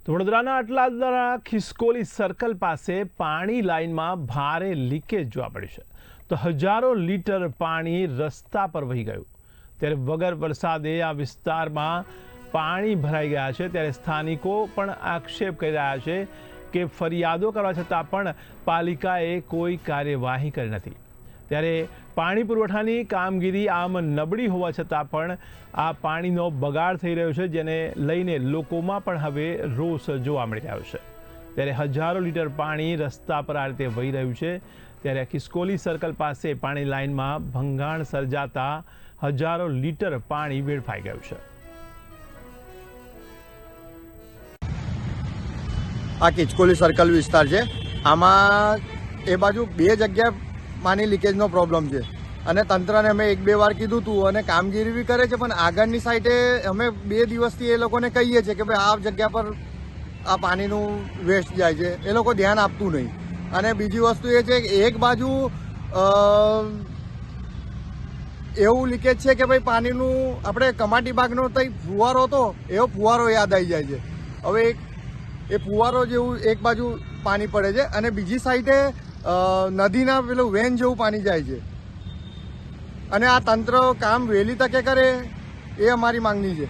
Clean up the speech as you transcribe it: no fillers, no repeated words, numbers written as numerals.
વડોદરાના અટલાદરા ખિસકોલી સર્કલ પાસે પાણી લાઇનમાં ભારે લીકેજ જોવા મળ્યું છે તો હજારો લીટર પાણી રસ્તા પર વહી ગયું। ત્યારે વગર વરસાદે આ વિસ્તારમાં પાણી ભરાઈ ગયા છે। ત્યારે સ્થાનિકો પણ આક્ષેપ કરી રહ્યા છે કે ફરિયાદો કરવા છતાં પણ પાલિકાએ કોઈ કાર્યવાહી કરી નથી। ત્યારે પાણી પુરવઠાની કામગીરી આમ નબળી હોવા છતાં પણ આ પાણીનો બગાડ થઈ રહ્યો છે, જેને લઈને લોકોમાં પણ હવે રોષ જોવા મળી રહ્યો છે। ત્યારે હજારો લીટર પાણી રસ્તા પર આ રીતે વહી રહ્યું છે। ત્યારે ખિસકોલી સર્કલ પાસે પાણી લાઇનમાં ભંગાણ સર્જાતા હજારો લીટર પાણી વેડફાઈ ગયું છે। આ ખિસકોલી સર્કલ વિસ્તાર છે। આમાં એ બાજુ બે જગ્યા પાણી લીકેજનો પ્રોબ્લેમ છે અને તંત્રને અમે એક બે વાર કીધું હતું અને કામગીરી બી કરે છે, પણ આગળની સાઈડે અમે 2 દિવસથી એ લોકોને કહીએ છીએ કે ભાઈ આ જગ્યા પર આ પાણીનું વેસ્ટ જાય છે, એ લોકો ધ્યાન આપતું નહીં। અને બીજી વસ્તુ એ છે કે એક બાજુ એવું લીકેજ છે કે ભાઈ પાણીનું આપણે કમાટી બાગનો તઈ ફુવારો હતો એવો ફુવારો યાદ આવી જાય છે। હવે એ ફુવારો જેવું એક બાજુ પાણી પડે છે અને બીજી સાઈડે નદીના પેલું વેન જેવું પાણી જાય છે અને આ તંત્ર કામ વહેલી તકે કરે એ અમારી માંગણી છે।